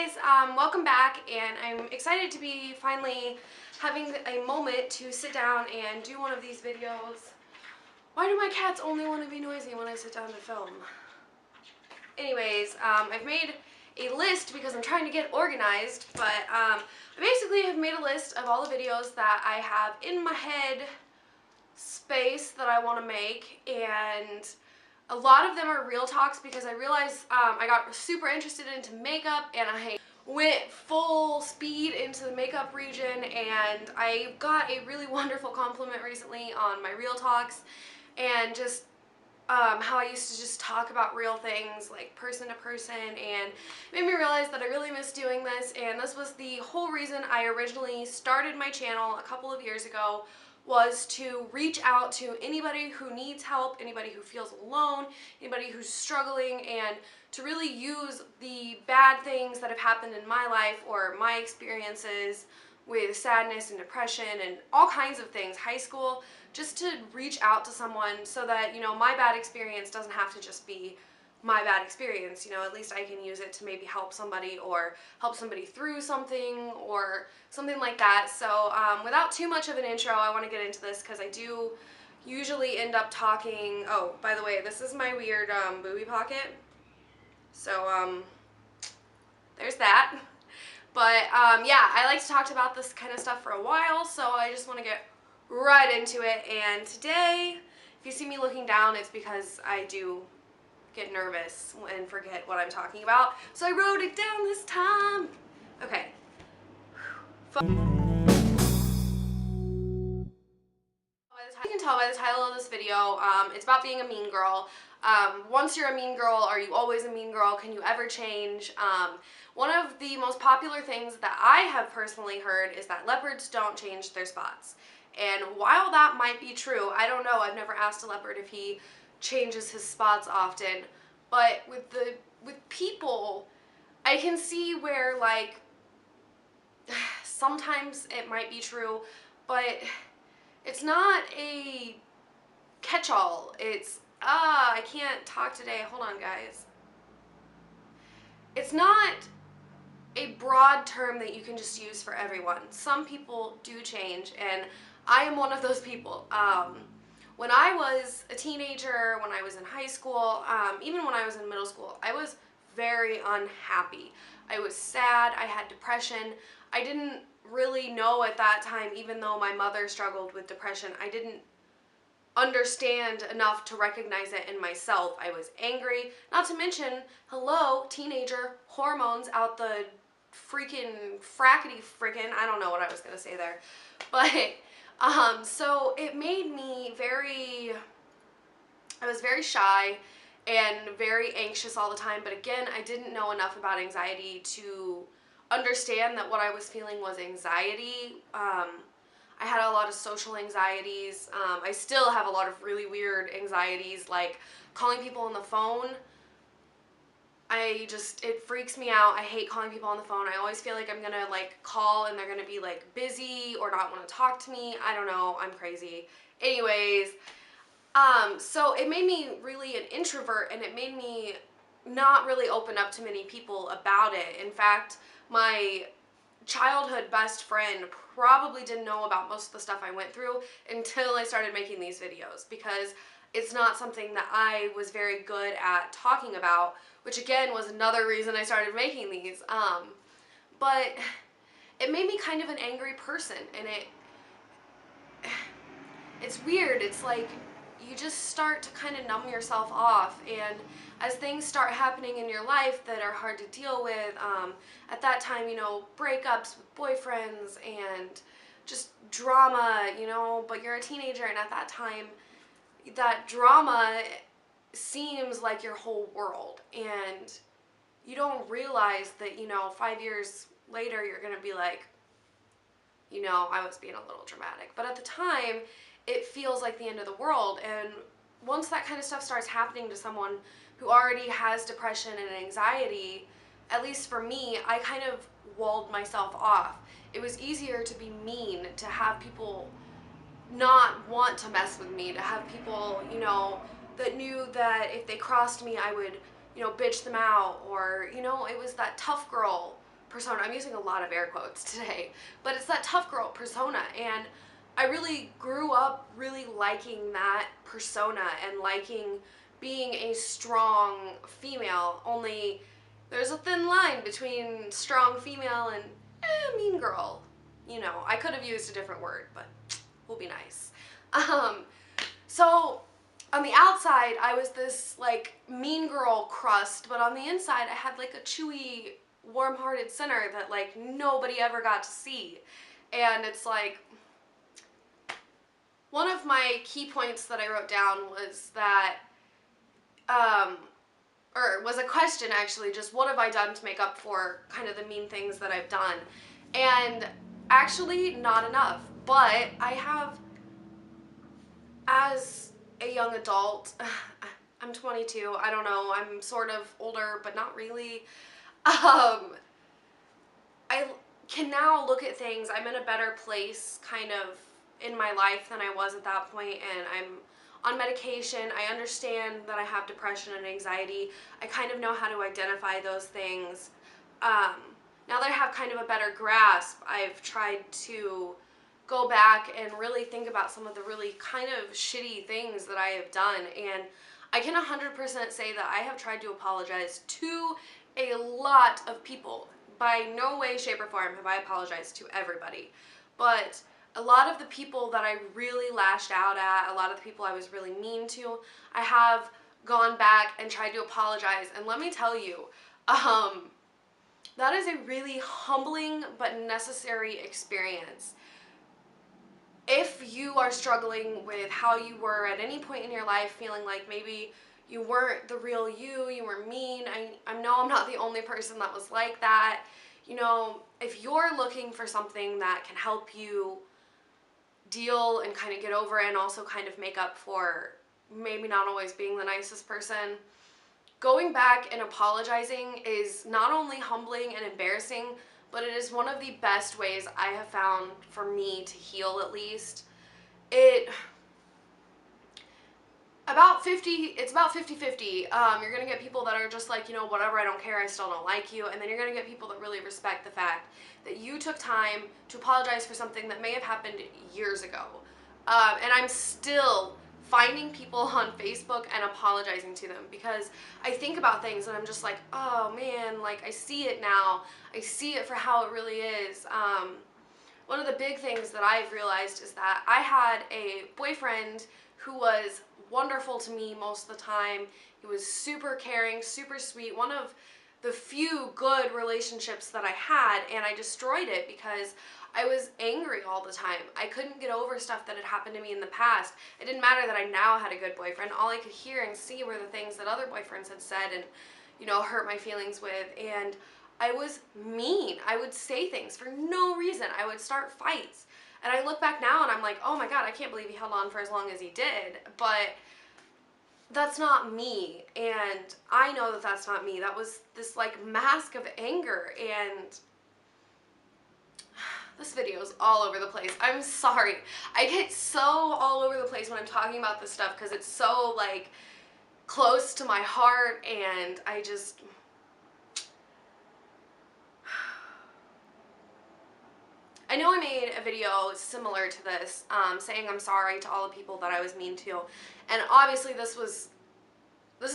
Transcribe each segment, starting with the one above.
guys, welcome back, and I'm excited to be finally having a moment to sit down and do one of these videos. Why do my cats only want to be noisy when I sit down to film? Anyways, I've made a list because I'm trying to get organized, but I basically have made a list of all the videos that I have in my head space that I want to make, and a lot of them are real talks because I realized I got super interested into makeup and I went full speed into the makeup region, and I got a really wonderful compliment recently on my real talks and just how I used to just talk about real things like person to person, and it made me realize that I really miss doing this, and this was the whole reason I originally started my channel a couple of years ago, was to reach out to anybody who needs help, anybody who feels alone, anybody who's struggling, and to really use the bad things that have happened in my life or my experiences with sadness and depression and all kinds of things, high school, just to reach out to someone so that, you know, my bad experience doesn't have to just be my bad experience. You know, at least I can use it to maybe help somebody or help somebody through something or something like that. So without too much of an intro, I want to get into this because I do usually end up talking. Oh, by the way, this is my weird booby pocket. So there's that. But yeah, I like to talk about this kind of stuff for a while, so I just want to get right into it. And today, if you see me looking down, it's because I do get nervous and forget what I'm talking about. So I wrote it down this time. Okay. You can tell by the title of this video, it's about being a mean girl. Once you're a mean girl, are you always a mean girl? Can you ever change? One of the most popular things that I have personally heard is that leopards don't change their spots. And while that might be true, I don't know, I've never asked a leopard if he changes his spots often, but with people, I can see where, like, sometimes it might be true, but it's not a catch-all. It's, I can't talk today, hold on guys. It's not a broad term that you can just use for everyone. Some people do change, and I am one of those people. When I was a teenager, when I was in high school, even when I was in middle school, I was very unhappy. I was sad, I had depression. I didn't really know at that time, even though my mother struggled with depression, I didn't understand enough to recognize it in myself. I was angry, not to mention, hello, teenager, hormones out the freaking frackety frickin', I don't know what I was gonna say there, but so it made me I was very shy and very anxious all the time, but again, I didn't know enough about anxiety to understand that what I was feeling was anxiety. I had a lot of social anxieties. I still have a lot of really weird anxieties, like calling people on the phone. It freaks me out. I hate calling people on the phone. I always feel like I'm gonna like call and they're gonna be like busy or not want to talk to me. I don't know, I'm crazy. Anyways, so it made me really an introvert, and it made me not really open up to many people about it. In fact, my childhood best friend probably didn't know about most of the stuff I went through until I started making these videos, because it's not something that I was very good at talking about, which again was another reason I started making these. But it made me kind of an angry person, and it's weird. It's like you just start to kind of numb yourself off, and as things start happening in your life that are hard to deal with, at that time, you know, breakups with boyfriends and just drama, you know, but you're a teenager, and at that time, that drama seems like your whole world, and you don't realize that, you know, 5 years later, you're gonna be like, you know, I was being a little dramatic. But at the time, it feels like the end of the world, and once that kind of stuff starts happening to someone who already has depression and anxiety, at least for me, I kind of walled myself off. It was easier to be mean, to have people not want to mess with me, to have people, you know, that knew that if they crossed me, I would, you know, bitch them out, or, you know, it was that tough girl persona. I'm using a lot of air quotes today, but it's that tough girl persona, and I really grew up really liking that persona and liking being a strong female, only there's a thin line between strong female and mean girl. You know, I could have used a different word, but we'll be nice. So on the outside, I was this like mean girl crust, but on the inside, I had like a chewy, warm-hearted center that like nobody ever got to see. And it's like, one of my key points that I wrote down was that, or was a question actually, just what have I done to make up for kind of the mean things that I've done? And actually not enough, but I have, as a young adult, I'm 22, I don't know, I'm sort of older, but not really. I can now look at things, I'm in a better place kind of in my life than I was at that point, and I'm on medication. I understand that I have depression and anxiety. I kind of know how to identify those things. Now that I have kind of a better grasp, I've tried to go back and really think about some of the really kind of shitty things that I have done, and I can 100% say that I have tried to apologize to a lot of people. By no way, shape, or form have I apologized to everybody, but a lot of the people that I really lashed out at, a lot of the people I was really mean to, I have gone back and tried to apologize, and let me tell you, that is a really humbling but necessary experience. If you are struggling with how you were at any point in your life, feeling like maybe you weren't the real you, you were mean, I know I'm not the only person that was like that. You know, if you're looking for something that can help you deal and kind of get over it and also kind of make up for maybe not always being the nicest person, going back and apologizing is not only humbling and embarrassing, but it is one of the best ways I have found for me to heal, at least. It's about 50-50. You're gonna get people that are just like, you know, whatever, I don't care, I still don't like you, and then you're gonna get people that really respect the fact that you took time to apologize for something that may have happened years ago. And I'm still finding people on Facebook and apologizing to them, because I think about things and I'm just like, oh man, like I see it now. I see it for how it really is. One of the big things that I've realized is that I had a boyfriend who was wonderful to me most of the time. He was super caring, super sweet, one of the few good relationships that I had, and I destroyed it because I was angry all the time. I couldn't get over stuff that had happened to me in the past. It didn't matter that I now had a good boyfriend. All I could hear and see were the things that other boyfriends had said and, you know, hurt my feelings with, and I was mean. I would say things for no reason. I would start fights. And I look back now and I'm like, oh my god, I can't believe he held on for as long as he did. But that's not me, and I know that that's not me. That was this like mask of anger, and this video is all over the place. I'm sorry. I get so all over the place when I'm talking about this stuff because it's so like close to my heart, and I know I made a video similar to this, saying I'm sorry to all the people that I was mean to, and obviously this is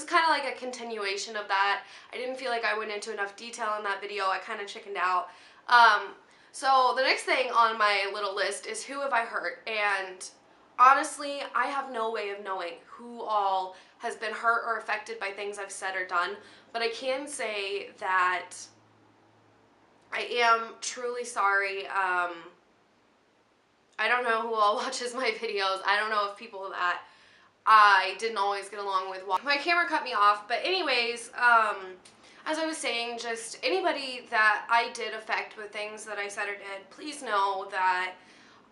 kind of like a continuation of that. I didn't feel like I went into enough detail in that video. I kind of chickened out. So the next thing on my little list is who have I hurt, and honestly, I have no way of knowing who all has been hurt or affected by things I've said or done, but I can say that I am truly sorry. I don't know who all watches my videos. I don't know if people that I didn't always get along with. My camera cut me off, but anyways, as I was saying, just anybody that I did affect with things that I said or did, please know that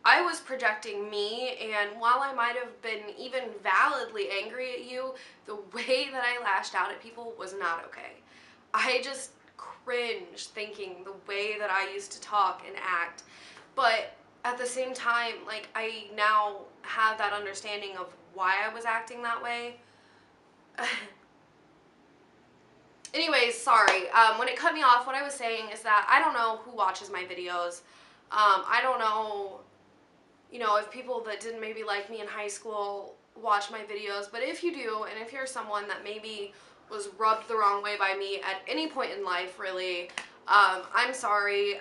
I was projecting me, and while I might have been even validly angry at you, the way that I lashed out at people was not okay. I just cringe thinking the way that I used to talk and act, but at the same time, like, I now have that understanding of why I was acting that way. Anyways, sorry. When it cut me off, what I was saying is that I don't know who watches my videos. I don't know, you know, if people that didn't maybe like me in high school watch my videos, but if you do, and if you're someone that maybe was rubbed the wrong way by me at any point in life, really, I'm sorry.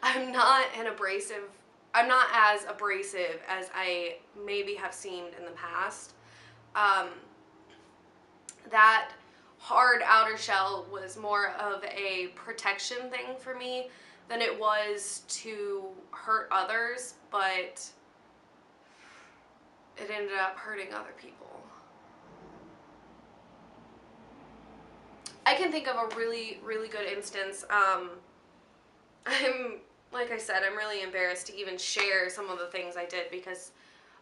I'm not as abrasive as I maybe have seemed in the past. Um, that hard outer shell was more of a protection thing for me than it was to hurt others, but it ended up hurting other people. I can think of a really, really good instance. Like I said, I'm really embarrassed to even share some of the things I did because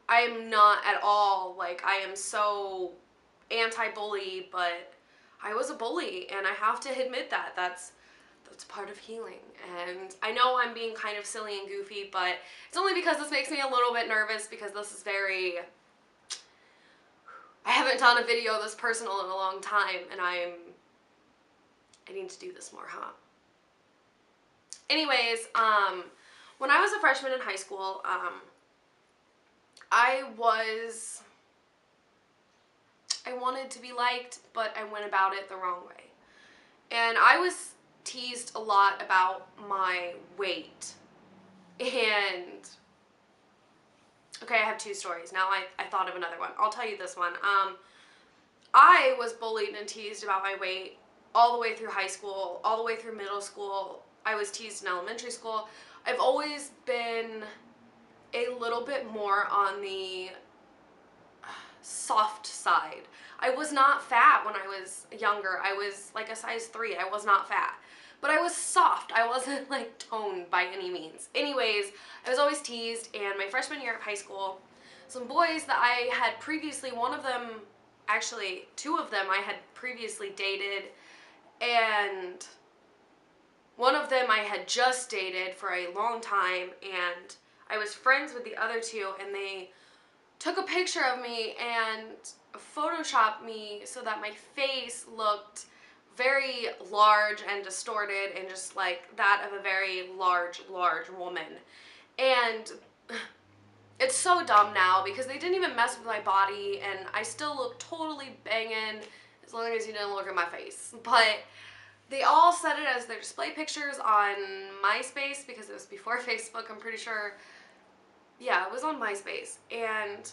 I am not at all, like, I am so anti-bully, but I was a bully, and I have to admit that. That's part of healing. And I know I'm being kind of silly and goofy, but it's only because this makes me a little bit nervous because this is I haven't done a video this personal in a long time, and I need to do this more, huh? Anyways, when I was a freshman in high school, I wanted to be liked, but I went about it the wrong way. And I was teased a lot about my weight. And, okay, I have two stories. Now I thought of another one. I'll tell you this one. I was bullied and teased about my weight all the way through high school, all the way through middle school. I was teased in elementary school. I've always been a little bit more on the soft side. I was not fat when I was younger. I was like a size 3. I was not fat. But I was soft. I wasn't like toned by any means. Anyways, I was always teased, and my freshman year of high school, some boys that I had previously, one of them, actually 2 of them I had previously dated, and one of them I had just dated for a long time, and I was friends with the other 2, and they took a picture of me and photoshopped me so that my face looked very large and distorted and just like that of a very large woman. And it's so dumb now because they didn't even mess with my body, and I still look totally banging as long as you didn't look at my face. But they all set it as their display pictures on MySpace because it was before Facebook, I'm pretty sure. Yeah, it was on MySpace, and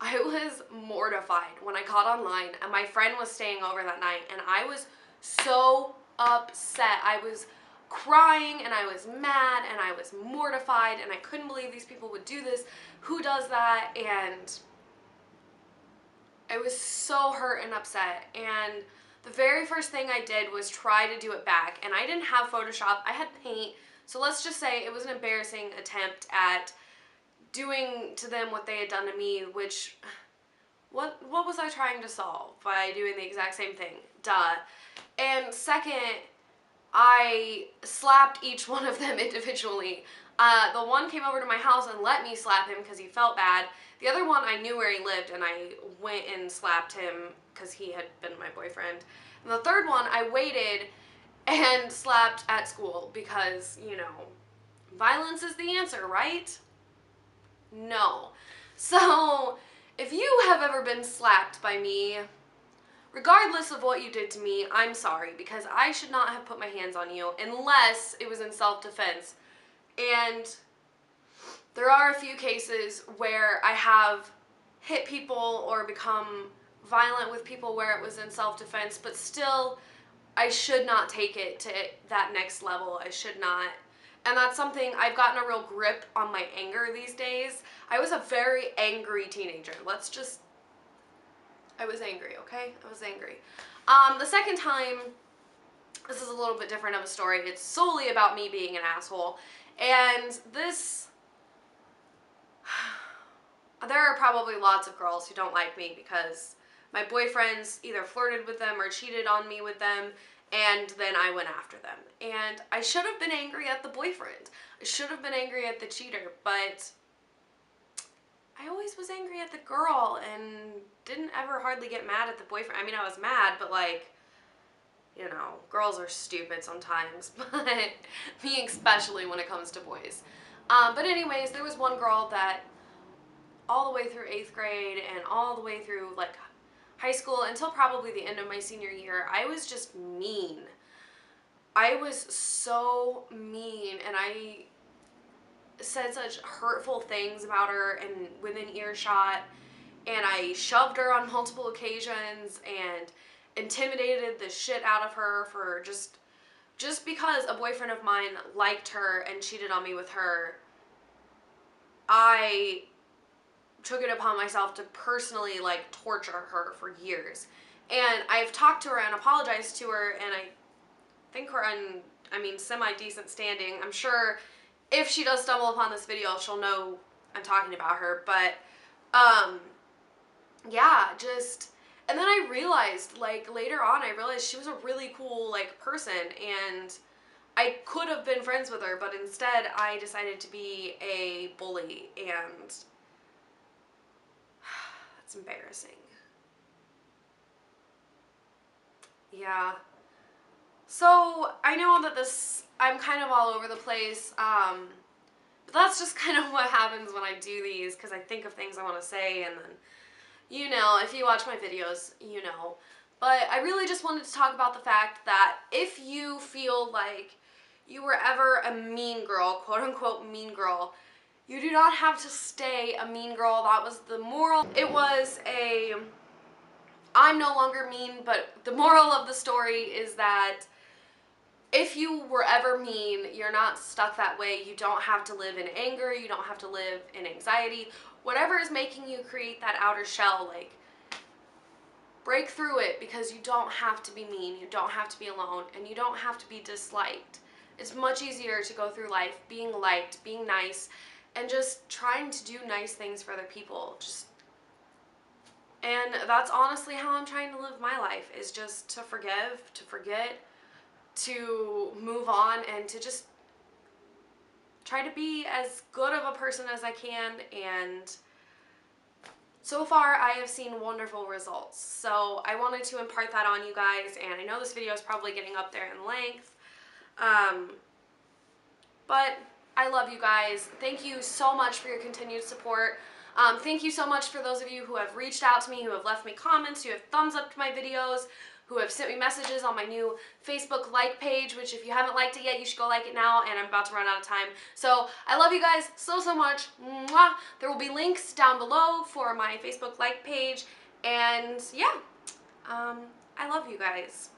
I was mortified when I caught online, and my friend was staying over that night, and I was so upset. I was crying, and I was mad, and I was mortified, and I couldn't believe these people would do this. Who does that? And I was so hurt and upset, and the very first thing I did was try to do it back, and I didn't have Photoshop. I had paint. So let's just say it was an embarrassing attempt at doing to them what they had done to me, which, what was I trying to solve by doing the exact same thing? Duh. And second, I slapped each one of them individually. The one came over to my house and let me slap him because he felt bad. The other one, I knew where he lived, and I went and slapped him because he had been my boyfriend. And the third one, I waited and slapped at school because, you know, violence is the answer, right? No. So, if you have ever been slapped by me, regardless of what you did to me, I'm sorry, because I should not have put my hands on you unless it was in self-defense. And there are a few cases where I have hit people or become violent with people where it was in self-defense, but still, I should not take it to that next level. I should not. And that's something, I've gotten a real grip on my anger these days. I was a very angry teenager. I was angry, okay? I was angry. The second time, this is a little bit different of a story. It's solely about me being an asshole. And there are probably lots of girls who don't like me because my boyfriends either flirted with them or cheated on me with them, and then I went after them. And I should have been angry at the boyfriend. I should have been angry at the cheater, but I always was angry at the girl and didn't ever hardly get mad at the boyfriend. I mean, I was mad, but like, you know, girls are stupid sometimes, but me especially when it comes to boys. But anyways, there was one girl that all the way through 8th grade and all the way through like high school until probably the end of my senior year, I was just mean. I was so mean, and I said such hurtful things about her and within earshot, and I shoved her on multiple occasions and intimidated the shit out of her for just because a boyfriend of mine liked her and cheated on me with her. I took it upon myself to personally like torture her for years. And I've talked to her and apologized to her, and I think we're on, I mean, semi-decent standing. I'm sure if she does stumble upon this video, she'll know I'm talking about her. But, yeah, just, and then I realized, like, later on, I realized she was a really cool, like, person, and I could have been friends with her, but instead I decided to be a bully, and that's embarrassing. Yeah. So, I know that I'm kind of all over the place, but that's just kind of what happens when I do these, because I think of things I want to say, and then, you know, if you watch my videos, you know. But I really just wanted to talk about the fact that if you feel like you were ever a mean girl, quote unquote mean girl, you do not have to stay a mean girl. That was the moral. It was a, I'm no longer mean, but the moral of the story is that if you were ever mean, you're not stuck that way. You don't have to live in anger. You don't have to live in anxiety. Whatever is making you create that outer shell, like, break through it, because you don't have to be mean. You don't have to be alone, and you don't have to be disliked. It's much easier to go through life being liked, being nice, and just trying to do nice things for other people. And that's honestly how I'm trying to live my life, is just to forgive, to forget, to move on, and to just try to be as good of a person as I can. And so far I have seen wonderful results. So I wanted to impart that on you guys, and I know this video is probably getting up there in length. But I love you guys. Thank you so much for your continued support. Thank you so much for those of you who have reached out to me, who have left me comments, who have thumbs up to my videos, who have sent me messages on my new Facebook like page, which if you haven't liked it yet, you should go like it now, and I'm about to run out of time. So I love you guys so, so much. Mwah. There will be links down below for my Facebook like page, and yeah, I love you guys.